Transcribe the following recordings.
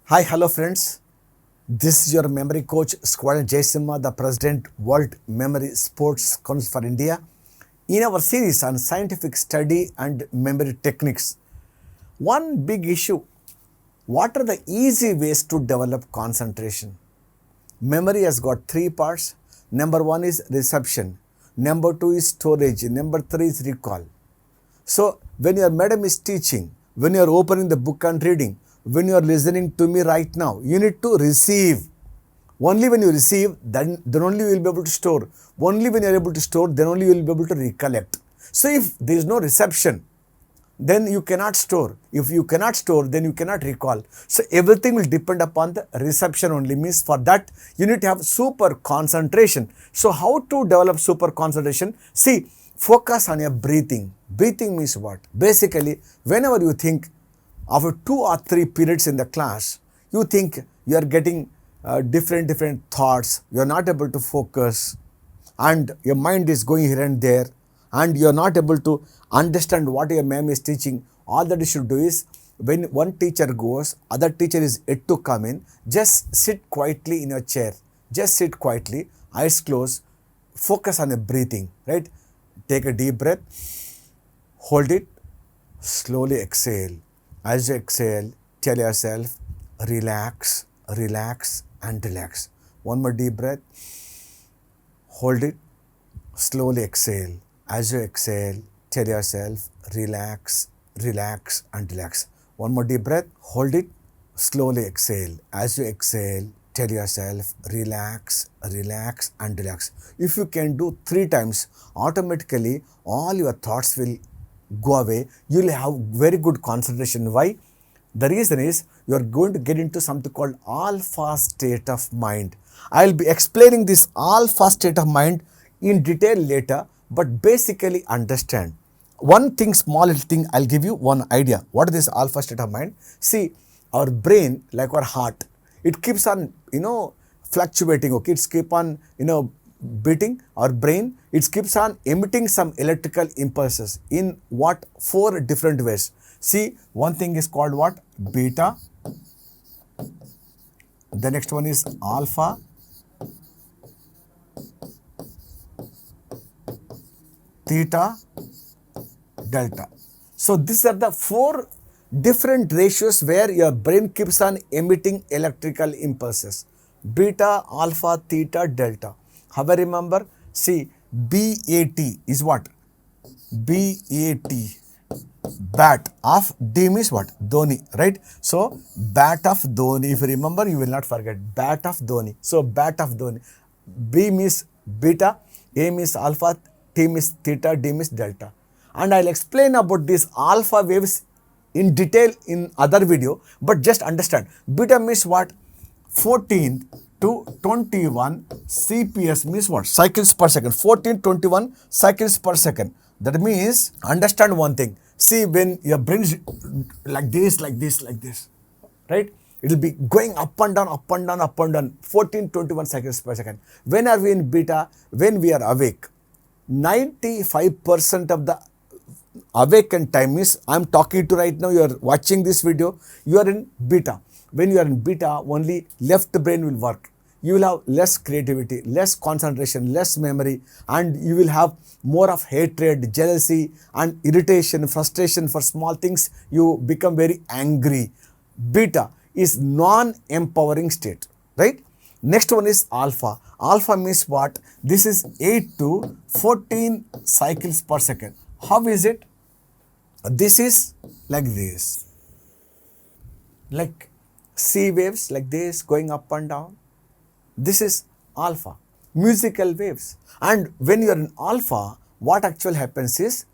Hi, hello friends. This is your memory coach, Squadron Jaisimha, the President, World Memory Sports Council for India. In our series on scientific study and memory techniques, one big issue, what are the easy ways to develop concentration? Memory has got three parts. Number one is reception. Number two is storage. Number three is recall. So when your madam is teaching, when you are opening the book and reading, when you are listening to me right now, you need to receive. Only when you receive, then only you will be able to store. Only when you are able to store, then only you will be able to recollect. So if there is no reception, then you cannot store. If you cannot store, then you cannot recall. So everything will depend upon the reception only. Means for that, you need to have super concentration. So how to develop super concentration? See, focus on your breathing. Breathing means what? Basically, whenever you think, after 2 or 3 periods in the class, you think you are getting different thoughts. You are not able to focus and your mind is going here and there and you are not able to understand what your ma'am is teaching. All that you should do is, when one teacher goes, other teacher is yet to come in, just sit quietly in your chair. Just sit quietly, eyes closed, focus on the breathing, right? Take a deep breath, hold it, slowly exhale. As you exhale, tell yourself, relax, relax and relax. One more deep breath, hold it, slowly exhale. As you exhale, tell yourself, relax, relax and relax. One more deep breath, hold it, slowly exhale. As you exhale, tell yourself, relax, relax and relax. If you can do 3 times, automatically all your thoughts will go away. You will have very good concentration. Why? The reason is you are going to get into something called alpha state of mind. I will be explaining this alpha state of mind in detail later, but basically understand. One thing, small little thing, I'll give you one idea. What is this alpha state of mind? See, our brain, like our heart, it keeps on, fluctuating, okay? It's keep on, beating. Our brain, it keeps on emitting some electrical impulses in what? 4 different ways. See, one thing is called what? Beta. The next one is alpha. Theta, delta. So these are the 4 different ratios where your brain keeps on emitting electrical impulses. Beta, alpha, theta, delta. How I remember? See, BAT is what? BAT. Bat of D means what? Dhoni, right? So, bat of Dhoni. If you remember, you will not forget. Bat of Dhoni. So, bat of Dhoni. B means beta, A means alpha, T means theta, D means delta. And I'll explain about these alpha waves in detail in other video, but just understand. Beta means what? 14 to 21 CPS means what? Cycles per second. 14, 21 cycles per second. That means, understand one thing. See, when your brain is like this, right? It will be going up and down, up and down, up and down, 14, 21 cycles per second. When are we in beta? When we are awake. 95% of the awakened time is, I am talking to right now, you are watching this video, you are in beta. When you are in beta, only left brain will work. You will have less creativity, less concentration, less memory, and you will have more of hatred, jealousy and irritation, frustration for small things. You become very angry. Beta is non-empowering state, right? Next one is alpha. Alpha means what? This is 8 to 14 cycles per second. How is it? This is like this. Like sea waves like this going up and down. This is alpha, musical waves. And when you are in alpha, what actually happens is,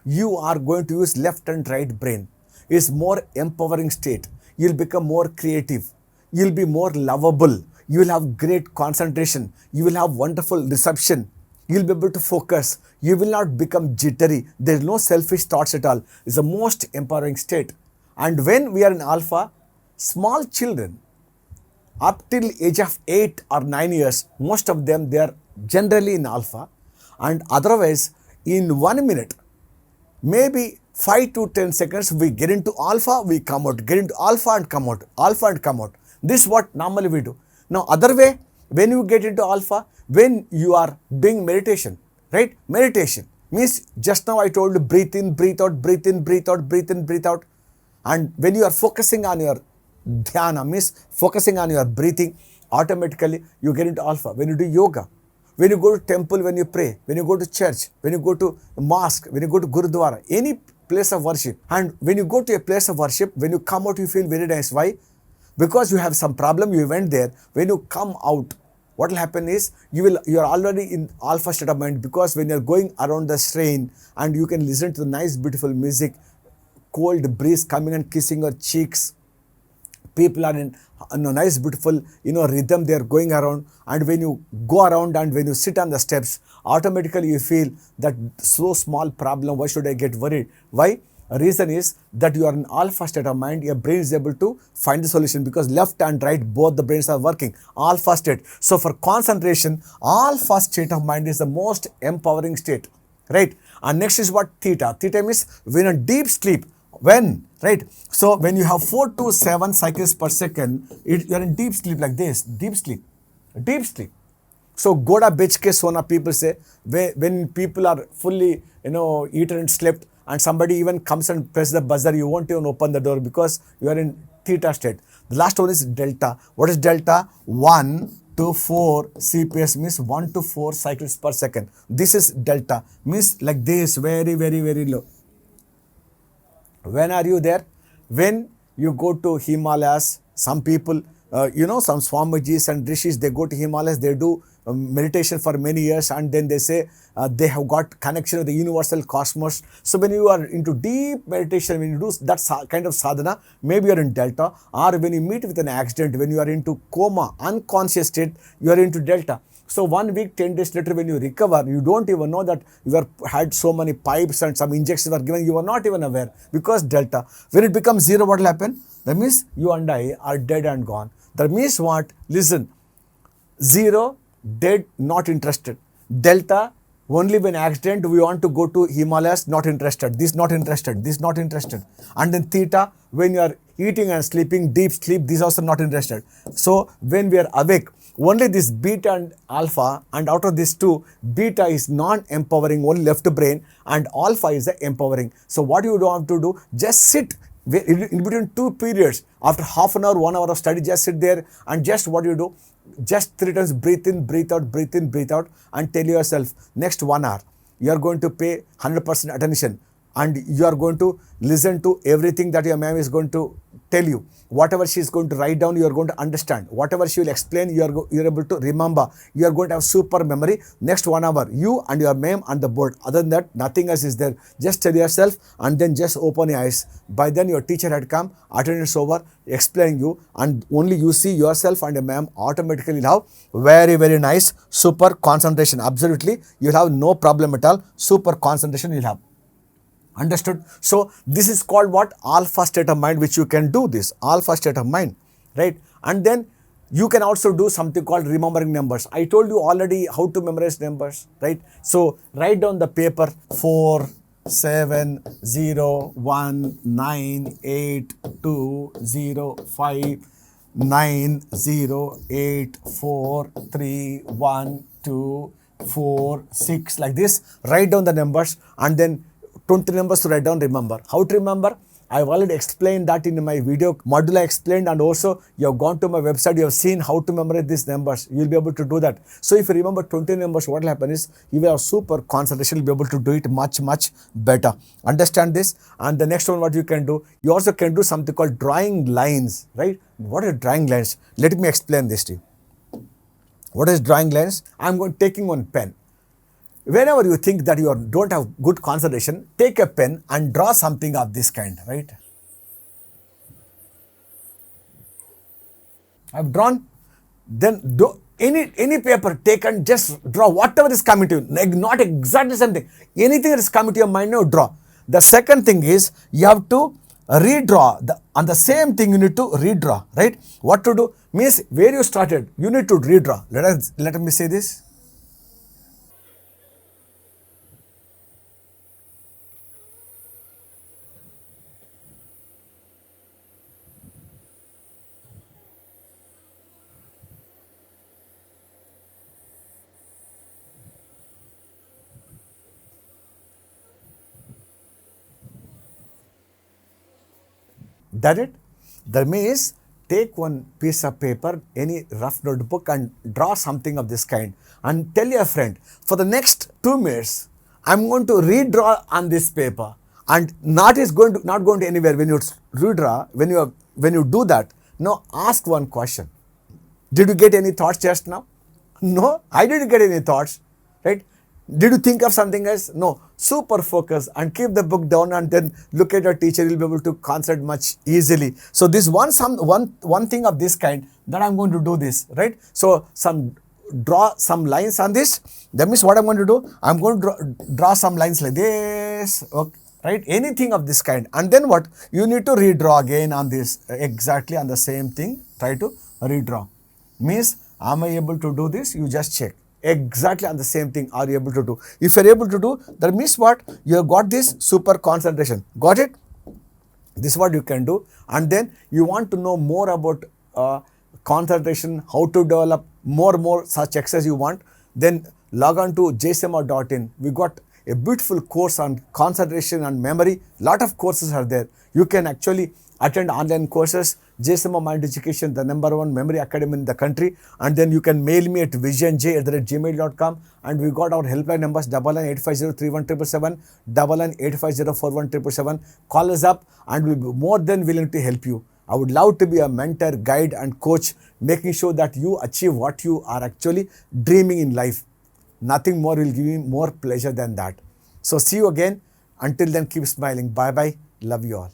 you are going to use left and right brain. It's more empowering state. You'll become more creative. You'll be more lovable. You will have great concentration. You will have wonderful reception. You'll be able to focus. You will not become jittery. There is no selfish thoughts at all. It's the most empowering state. And when we are in alpha, small children, up till age of 8 or 9 years, most of them, they are generally in alpha, and otherwise in 1 minute, maybe 5 to 10 seconds, we get into alpha, we come out, get into alpha and come out, alpha and come out. This is what normally we do. Now, other way, when you get into alpha, when you are doing meditation, right? Meditation means just now I told you breathe in, breathe out, breathe in, breathe out, breathe in, breathe out. And when you are focusing on your dhyana, means focusing on your breathing, automatically you get into alpha. When you do yoga, when you go to temple, when you pray, when you go to church, when you go to mosque, when you go to gurudwara, any place of worship, and when you go to a place of worship, when you come out, you feel very nice. Why? Because you have some problem, you went there. When you come out, what will happen is you are already in alpha state of mind, because when you are going around the shrine and you can listen to the nice beautiful music, cold breeze coming and kissing your cheeks, people are in a nice beautiful rhythm, they are going around, and when you go around and when you sit on the steps, automatically you feel that so small problem, why should I get worried? Why? Reason is that you are in alpha state of mind, your brain is able to find the solution, because left and right both the brains are working, alpha state. So for concentration, alpha state of mind is the most empowering state, right? And next is what? Theta. Theta means when a deep sleep, when, right? So when you have 4 to 7 cycles per second, you are in deep sleep like this, deep sleep, deep sleep. So goda bech ke sona, people say, when people are fully eaten and slept, and somebody even comes and press the buzzer, you won't even open the door, because you are in theta state. The last one is delta. What is delta? 1 to 4 CPS, means 1 to 4 cycles per second. This is delta, means like this, very, very, very low. When are you there? When you go to Himalayas, some people, some Swamijis and Rishis, they go to Himalayas, they do meditation for many years, and then they say they have got connection with the universal cosmos. So when you are into deep meditation, when you do that kind of sadhana, maybe you are in delta, or when you meet with an accident, when you are into coma, unconscious state, you are into delta. So 1 week, 10 days later, when you recover, you don't even know that you had so many pipes and some injections were given. You are not even aware, because delta. When it becomes zero, what will happen? That means you and I are dead and gone. That means what? Listen, zero, dead, not interested. Delta, only when accident we want to go to Himalayas, not interested. This not interested. This not interested. And then theta, when you are eating and sleeping, deep sleep, this also not interested. So when we are awake, only this beta and alpha, and out of these two, beta is non-empowering, only left brain, and alpha is the empowering. So what you don't have to do, just sit in between two periods. After half an hour, 1 hour of study, just sit there and just what you do, just 3 times breathe in, breathe out, breathe in, breathe out, and tell yourself, next 1 hour, you are going to pay 100% attention, and you are going to listen to everything that your ma'am is going to tell you. Whatever she is going to write down, you are going to understand. Whatever she will explain, you are able to remember. You are going to have super memory. Next 1 hour, you and your ma'am and the board. Other than that, nothing else is there. Just tell yourself, and then just open your eyes. By then, your teacher had come, attendance over, explain you, and only you see yourself and your ma'am, automatically you'll have very, very nice super concentration. Absolutely, you'll have no problem at all. Super concentration you'll have. Understood? So this is called what? Alpha state of mind, which you can do this. Alpha state of mind, right? And then you can also do something called remembering numbers. I told you already how to memorize numbers, right? So write down the paper 4, 7, 0, 1, 9, 8, 2, 0, 5, 9, 0, 8, 4, 3, 1, 2, 4, 6, like this. Write down the numbers, and then 20 numbers to write down, remember. How to remember? I have already explained that in my video module. I explained, and also you have gone to my website, you have seen how to memorize these numbers. You will be able to do that. So if you remember 20 numbers, what will happen is you will have super concentration, you will be able to do it much, much better. Understand this? And the next one, what you can do, you also can do something called drawing lines, right? What is drawing lines? Let me explain this to you. What is drawing lines? I am taking one pen. Whenever you think that you don't have good concentration, take a pen and draw something of this kind, right? I've drawn. Then do any paper, take and just draw whatever is coming to you. Not exactly something. Anything that is coming to your mind, now draw. The second thing is you have to redraw. On the same thing you need to redraw, right? What to do? Means where you started, you need to redraw. Let me say this. That it? That means take one piece of paper, any rough notebook, and draw something of this kind and tell your friend, for the next 2 minutes, I'm going to redraw on this paper, and not going to anywhere. When you redraw, when you do that, now ask one question. Did you get any thoughts just now? No, I didn't get any thoughts, right? Did you think of something else? No. Super focus and keep the book down and then look at your teacher. You'll be able to concentrate much easily. So this one thing of this kind that I'm going to do this, right? So draw some lines on this. That means what I'm going to do? I'm going to draw some lines like this, okay, right? Anything of this kind. And then what? You need to redraw again on this, exactly on the same thing. Try to redraw. Means, am I able to do this? You just check. Exactly on the same thing are you able to do. If you're able to do, that means what? You have got this super concentration. Got it? This is what you can do. And then you want to know more about concentration, how to develop more such exercise you want, then log on to jsimma.in. We got a beautiful course on concentration and memory. Lot of courses are there. You can actually attend online courses. JSimha Mind Education, the #1 memory academy in the country. And then you can mail me at visionj@gmail.com. And we got our helpline numbers 9985031777, 9985041777. Call us up and we'll be more than willing to help you. I would love to be a mentor, guide and coach, making sure that you achieve what you are actually dreaming in life. Nothing more will give you more pleasure than that. So see you again. Until then, keep smiling. Bye-bye. Love you all.